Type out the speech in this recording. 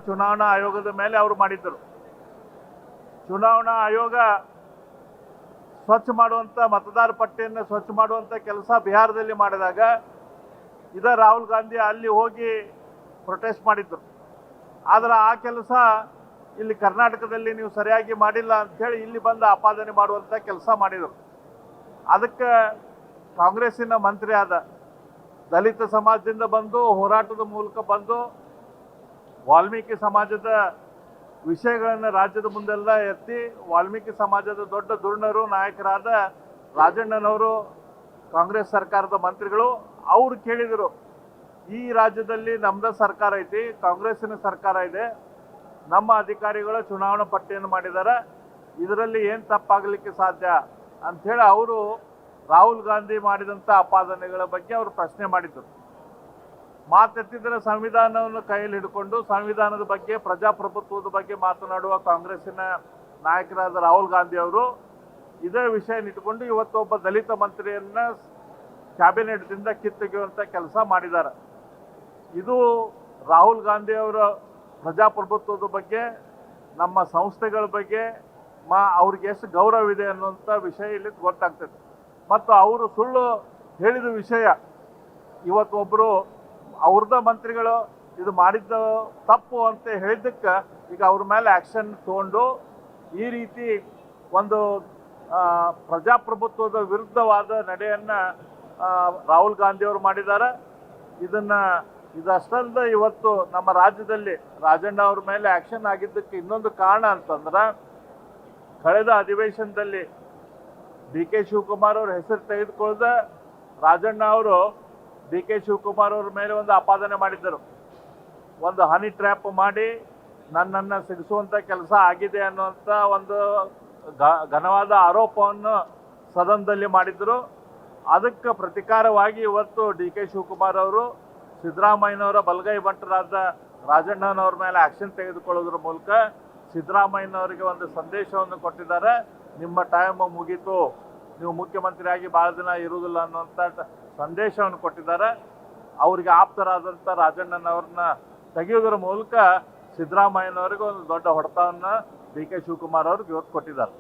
ಚುನಾವಣಾ ಆಯೋಗದ ಮೇಲೆ ಅವರು ಮಾಡಿದ್ದರು. ಚುನಾವಣಾ ಆಯೋಗ ಸ್ವಚ್ಛ ಮಾಡುವಂಥ, ಮತದಾರ ಪಟ್ಟಿಯನ್ನು ಸ್ವಚ್ಛ ಮಾಡುವಂಥ ಕೆಲಸ ಬಿಹಾರದಲ್ಲಿ ಮಾಡಿದಾಗ ರಾಹುಲ್ ಗಾಂಧಿ ಅಲ್ಲಿ ಹೋಗಿ ಪ್ರೊಟೆಸ್ಟ್ ಮಾಡಿದ್ದರು. ಆದರೆ ಆ ಕೆಲಸ ಇಲ್ಲಿ ಕರ್ನಾಟಕದಲ್ಲಿ ನೀವು ಸರಿಯಾಗಿ ಮಾಡಿಲ್ಲ ಅಂಥೇಳಿ ಇಲ್ಲಿ ಬಂದು ಆಪಾದನೆ ಮಾಡುವಂಥ ಕೆಲಸ ಮಾಡಿದರು. ಅದಕ್ಕೆ ಕಾಂಗ್ರೆಸ್ಸಿನ ಮಂತ್ರಿ ಆದ ದಲಿತ ಸಮಾಜದಿಂದ ಬಂದು ಹೋರಾಟದ ಮೂಲಕ ಬಂದು ವಾಲ್ಮೀಕಿ ಸಮಾಜದ ವಿಷಯಗಳನ್ನು ರಾಜ್ಯದ ಮುಂದೆಲ್ಲ ಎತ್ತಿ ವಾಲ್ಮೀಕಿ ಸಮಾಜದ ದೊಡ್ಡ ಧುರೀಣರು ನಾಯಕರಾದ ರಾಜಣ್ಣನವರು ಕಾಂಗ್ರೆಸ್ ಸರ್ಕಾರದ ಮಂತ್ರಿಗಳು ಅವರು ಕೇಳಿದರು, ಈ ರಾಜ್ಯದಲ್ಲಿ ನಮ್ಮದ ಸರ್ಕಾರ ಐತಿ, ಕಾಂಗ್ರೆಸ್ಸಿನ ಸರ್ಕಾರ ಇದೆ, ನಮ್ಮ ಅಧಿಕಾರಿಗಳು ಚುನಾವಣಾ ಪಟ್ಟಿಯನ್ನು ಮಾಡಿದ್ದಾರೆ, ಇದರಲ್ಲಿ ಏನು ತಪ್ಪಾಗಲಿಕ್ಕೆ ಸಾಧ್ಯ ಅಂಥೇಳಿ ಅವರು ರಾಹುಲ್ ಗಾಂಧಿ ಮಾಡಿದಂಥ ಆಪಾದನೆಗಳ ಬಗ್ಗೆ ಅವರು ಪ್ರಶ್ನೆ ಮಾಡಿದ್ದರು. ಮಾತೆತ್ತಿದರೆ ಸಂವಿಧಾನವನ್ನು ಕೈಯಲ್ಲಿ ಹಿಡ್ಕೊಂಡು ಸಂವಿಧಾನದ ಬಗ್ಗೆ, ಪ್ರಜಾಪ್ರಭುತ್ವದ ಬಗ್ಗೆ ಮಾತನಾಡುವ ಕಾಂಗ್ರೆಸ್ಸಿನ ನಾಯಕರಾದ ರಾಹುಲ್ ಗಾಂಧಿ ಅವರು ಇದೇ ವಿಷಯ ಇಟ್ಕೊಂಡು ಇವತ್ತು ಒಬ್ಬ ದಲಿತ ಮಂತ್ರಿಯನ್ನು ಕ್ಯಾಬಿನೆಟ್ದಿಂದ ಕಿತ್ತೊಗೆಯುವಂಥ ಕೆಲಸ ಮಾಡಿದ್ದಾರೆ. ಇದು ರಾಹುಲ್ ಗಾಂಧಿ ಅವರ ಪ್ರಜಾಪ್ರಭುತ್ವದ ಬಗ್ಗೆ, ನಮ್ಮ ಸಂಸ್ಥೆಗಳ ಬಗ್ಗೆ ಅವ್ರಿಗೆ ಎಷ್ಟು ಗೌರವ ಇದೆ ಅನ್ನುವಂಥ ವಿಷಯ ಇಲ್ಲಿ ಗೊತ್ತಾಗ್ತದೆ. ಮತ್ತು ಅವರು ಸುಳ್ಳು ಹೇಳಿದ ವಿಷಯ ಇವತ್ತು ಒಬ್ಬರು ಅವ್ರದ ಮಂತ್ರಿಗಳು ಇದು ಮಾಡಿದ್ದ ತಪ್ಪು ಅಂತ ಹೇಳಿದ್ದಕ್ಕೆ ಈಗ ಅವ್ರ ಮೇಲೆ ಆ್ಯಕ್ಷನ್ ತೊಗೊಂಡು ಈ ರೀತಿ ಒಂದು ಪ್ರಜಾಪ್ರಭುತ್ವದ ವಿರುದ್ಧವಾದ ನಡೆಯನ್ನು ರಾಹುಲ್ ಗಾಂಧಿಯವರು ಮಾಡಿದ್ದಾರೆ. ಇದಷ್ಟಲ್ಲದೆ ಇವತ್ತು ನಮ್ಮ ರಾಜ್ಯದಲ್ಲಿ ರಾಜಣ್ಣ ಅವ್ರ ಮೇಲೆ ಆ್ಯಕ್ಷನ್ ಆಗಿದ್ದಕ್ಕೆ ಇನ್ನೊಂದು ಕಾರಣ ಅಂತಂದ್ರೆ, ಕಳೆದ ಅಧಿವೇಶನದಲ್ಲಿ ಡಿ ಕೆ ಶಿವಕುಮಾರ್ ಅವ್ರ ಹೆಸರು ತೆಗೆದುಕೊಳ್ಳದೆ ರಾಜಣ್ಣ ಅವರು ಡಿ ಕೆ ಶಿವಕುಮಾರ್ ಅವ್ರ ಮೇಲೆ ಒಂದು ಆಪಾದನೆ ಮಾಡಿದ್ದರು. ಒಂದು ಹನಿ ಟ್ರ್ಯಾಪ್ ಮಾಡಿ ನನ್ನನ್ನು ಸಿಗಿಸುವಂಥ ಕೆಲಸ ಆಗಿದೆ ಅನ್ನುವಂಥ ಒಂದು ಘನವಾದ ಆರೋಪವನ್ನು ಸದನದಲ್ಲಿ ಮಾಡಿದರು. ಅದಕ್ಕೆ ಪ್ರತಿಕಾರವಾಗಿ ಇವತ್ತು ಡಿ ಕೆ ಶಿವಕುಮಾರ್ ಅವರು ಸಿದ್ದರಾಮಯ್ಯನವರ ಬಲಗೈ ಬಂಟರಾದ ರಾಜಣ್ಣನವ್ರ ಮೇಲೆ ಆ್ಯಕ್ಷನ್ ತೆಗೆದುಕೊಳ್ಳೋದ್ರ ಮೂಲಕ ಸಿದ್ದರಾಮಯ್ಯನವರಿಗೆ ಒಂದು ಸಂದೇಶವನ್ನು ಕೊಟ್ಟಿದ್ದಾರೆ. ನಿಮ್ಮ ಟೈಮ್ ಮುಗೀತು, ನೀವು ಮುಖ್ಯಮಂತ್ರಿಯಾಗಿ ಭಾಳ ದಿನ ಇರುವುದಿಲ್ಲ ಅನ್ನುವಂಥ ಸಂದೇಶವನ್ನು ಕೊಟ್ಟಿದ್ದಾರೆ. ಅವರಿಗೆ ಆಪ್ತರಾದಂಥ ರಾಜಣ್ಣನವ್ರನ್ನ ತೆಗೆಯೋದ್ರ ಮೂಲಕ ಸಿದ್ದರಾಮಯ್ಯನವರಿಗೆ ಒಂದು ದೊಡ್ಡ ಹೊಡೆತವನ್ನು ಡಿ ಕೆ ಶಿವಕುಮಾರ್ ಅವ್ರಿಗೆ ಇವತ್ತು ಕೊಟ್ಟಿದ್ದಾರೆ.